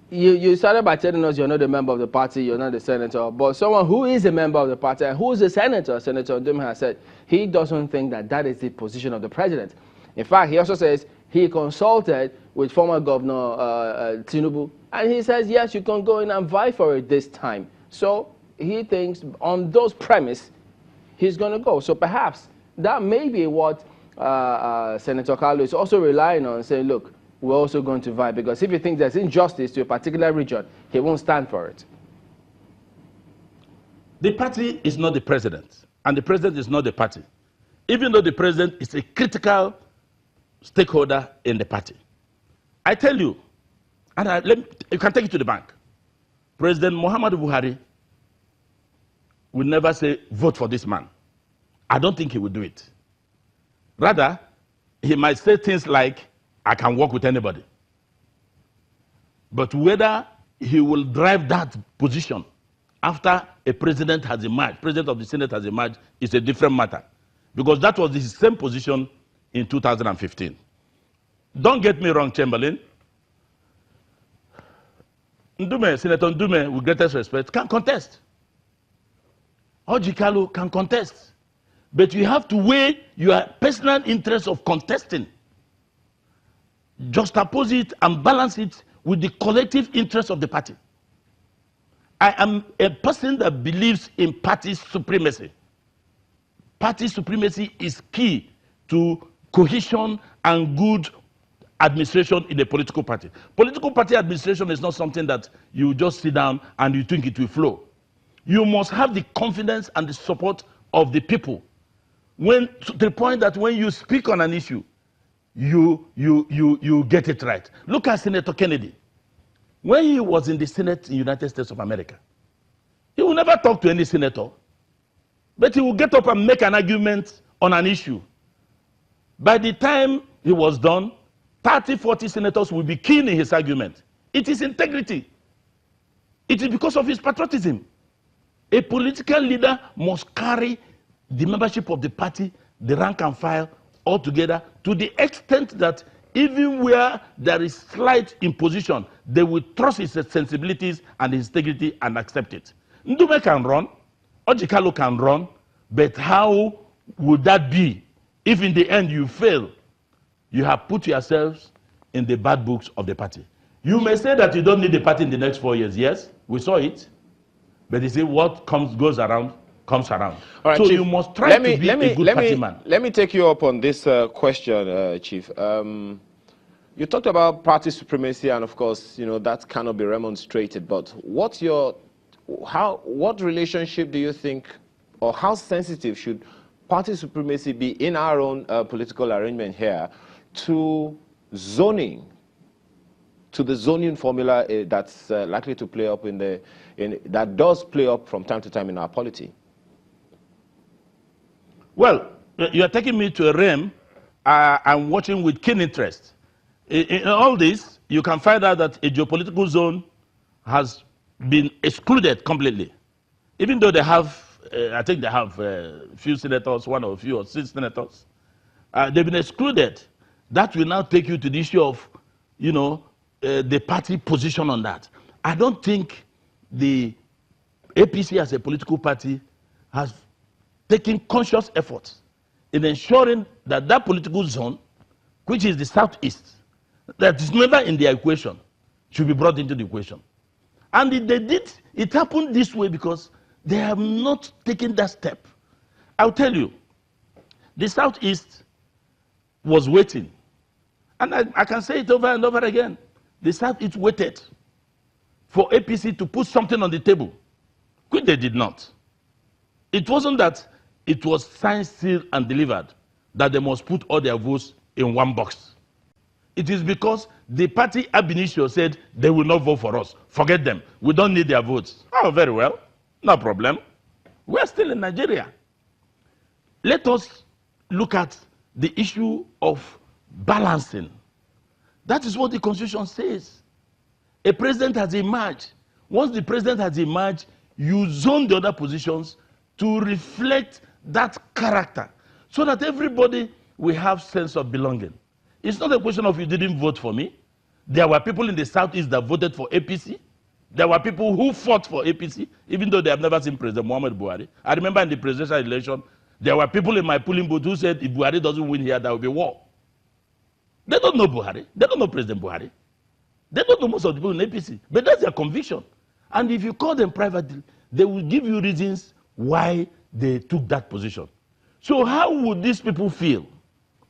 You started by telling us you're not a member of the party, you're not a senator, but someone who is a member of the party and who is a senator, Senator Ndume, has said he doesn't think that that is the position of the president. In fact, he also says he consulted with former Governor Tinubu, and he says, yes, you can go in and vie for it this time. So he thinks on those premise, he's going to go. So perhaps that may be what Senator Kalu is also relying on, saying, look, we're also going to vie, because if he thinks there's injustice to a particular region, he won't stand for it. The party is not the president, and the president is not the party, even though the president is a critical stakeholder in the party. I tell you, and you can take it to the bank, President Muhammadu Buhari will never say, vote for this man. I don't think he will do it. Rather, he might say things like, I can work with anybody. But whether he will drive that position after a president has emerged, president of the Senate has emerged, is a different matter. Because that was his same position in 2015. Don't get me wrong, Chamberlain. Ndume, Senator Ndume, with greatest respect, can contest. Orji Kalu can contest. But you have to weigh your personal interest of contesting, juxtapose it and balance it with the collective interest of the party. I am a person that believes in party supremacy. Party supremacy is key to cohesion and good administration in a political party. Political party administration is not something that you just sit down and you think it will flow. You must have the confidence and the support of the people. To the point that when you speak on an issue, you get it right. Look at Senator Kennedy. When he was in the Senate in the United States of America, he will never talk to any senator, but he will get up and make an argument on an issue. By the time he was done, 30, 40 senators will be keen in his argument. It is integrity. It is because of his patriotism. A political leader must carry the membership of the party, the rank and file, all together, to the extent that even where there is slight imposition, they will trust his sensibilities and his integrity and accept it. Ndume can run, Orji Kalu can run, but how would that be if in the end you fail? You have put yourselves in the bad books of the party. You may say that you don't need the party in the next 4 years. Yes, we saw it. But you see, what goes around, comes around. All right, so Chief, you must try to be a good party man. Let me take you up on this question, Chief. You talked about party supremacy, and of course, you know, that cannot be remonstrated. But what relationship do you think, or how sensitive should party supremacy be in our own political arrangement here to zoning, to the zoning formula that's likely to play up that does play up from time to time in our polity? Well, you're taking me to a realm I'm watching with keen interest. In all this, you can find out that a geopolitical zone has been excluded completely. Even though they have, I think they have a few senators, one or a few or 6 senators, they've been excluded. That will now take you to the issue of, you know, the party position on that. I don't think the APC as a political party has taken conscious efforts in ensuring that that political zone, which is the southeast, that is never in the equation, should be brought into the equation. And they did, it happened this way because they have not taken that step. I'll tell you, the southeast was waiting. And I can say it over and over again. The southeast waited for APC to put something on the table, which they did not. It wasn't that it was signed, sealed, and delivered that they must put all their votes in one box. It is because the party ab initio said they will not vote for us. Forget them. We don't need their votes. Oh, very well. No problem. We're still in Nigeria. Let us look at the issue of balancing. That is what the Constitution says. A president has emerged. Once the president has emerged, you zone the other positions to reflect that character so that everybody will have sense of belonging. It's not a question of you didn't vote for me. There were people in the Southeast that voted for APC. There were people who fought for APC, even though they have never seen President Muhammad Buhari. I remember in the presidential election, there were people in my polling booth who said if Buhari doesn't win here, there will be war. They don't know Buhari. They don't know President Buhari. They don't know most of the people in APC. But that's their conviction. And if you call them privately, they will give you reasons why they took that position. So how would these people feel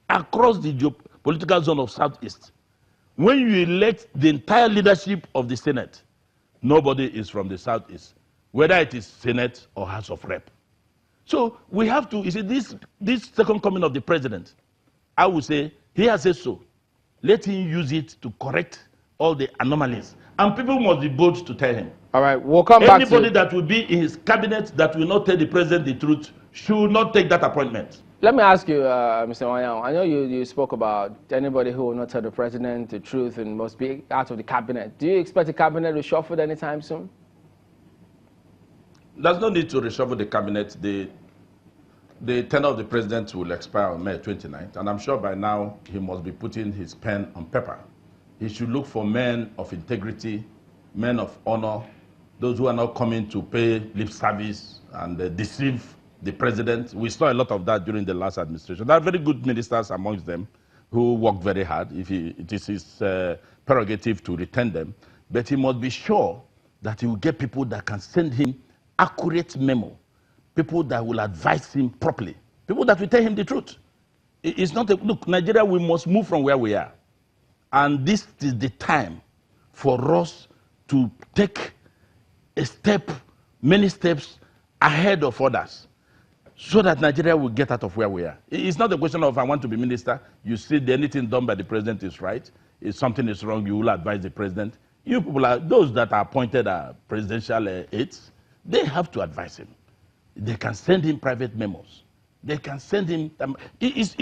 across the geopolitical zone of Southeast when you elect the entire leadership of the Senate? Nobody is from the Southeast, whether it is Senate or House of Rep. So we have to, you see, this second coming of the president, I would say, he has said so. Let him use it to correct all the anomalies. And people must be bold to tell him. All right, we'll come back to... Anybody that will be in his cabinet that will not tell the president the truth should not take that appointment. Let me ask you, Mr. Iwuantanwu, I know you spoke about anybody who will not tell the president the truth and must be out of the cabinet. Do you expect the cabinet to reshuffle anytime soon? There's no need to reshuffle the cabinet. The tenure of the president will expire on May 29th, and I'm sure by now he must be putting his pen on paper. He should look for men of integrity, men of honor, those who are not coming to pay lip service and deceive the president. We saw a lot of that during the last administration. There are very good ministers amongst them who work very hard. It is his prerogative to retain them. But he must be sure that he will get people that can send him accurate memo, people that will advise him properly, people that will tell him the truth. It's not look, Nigeria, we must move from where we are. And this is the time for us to take a step, many steps ahead of others, so that Nigeria will get out of where we are. It's not a question of I want to be minister. You see anything done by the president is right. If something is wrong, you will advise the president. You people are, those that are appointed as presidential aides, they have to advise him. They can send him private memos. They can send him, it's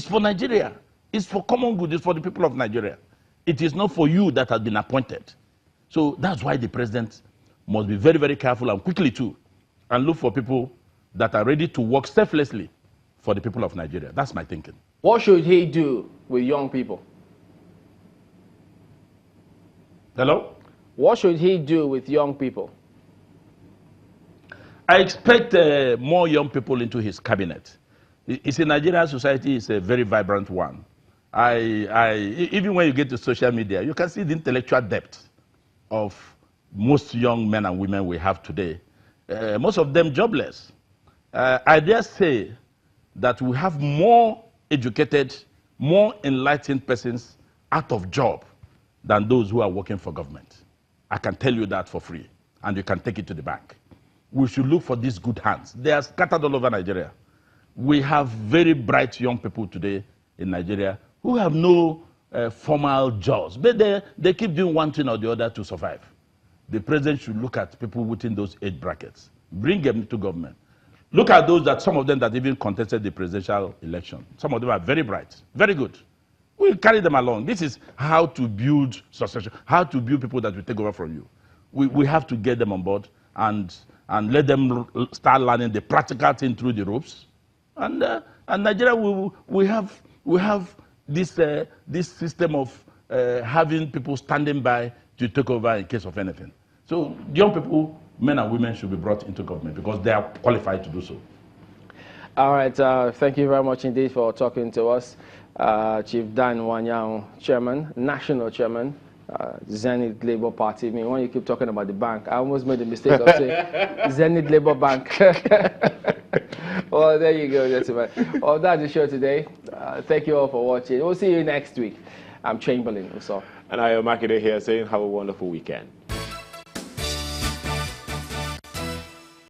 for Nigeria. It's for common good, it's for the people of Nigeria. It is not for you that has been appointed. So that's why the president must be very, very careful and quickly too, and look for people that are ready to work selflessly for the people of Nigeria. That's my thinking. What should he do with young people? Hello? What should he do with young people? I expect more young people into his cabinet. You see, Nigerian society is a very vibrant one. Even when you get to social media, you can see the intellectual depth of most young men and women we have today. Most of them jobless. I dare say that we have more educated, more enlightened persons out of job than those who are working for government. I can tell you that for free, and you can take it to the bank. We should look for these good hands. They are scattered all over Nigeria. We have very bright young people today in Nigeria who have no formal jobs, but they keep doing one thing or the other to survive. The president should look at people within those age brackets, bring them to government. Look at those that, some of them that even contested the presidential election. Some of them are very bright, very good. We'll carry them along. This is how to build succession, how to build people that will take over from you. We have to get them on board and let them start learning the practical thing through the ropes. And Nigeria, we have this system of having people standing by to take over in case of anything. So young people, men and women, should be brought into government because they are qualified to do so. All right, thank you very much indeed for talking to us. Chief Dan Iwuantanwu, Chairman, National Chairman, Zenith Labour Party. I mean, when you keep talking about the bank, I almost made the mistake of saying Zenith Labour Bank. Well, there you go, gentlemen. Well, that's the show today. Thank you all for watching. We'll see you next week. I'm Chamberlain. And I am Makide here saying have a wonderful weekend.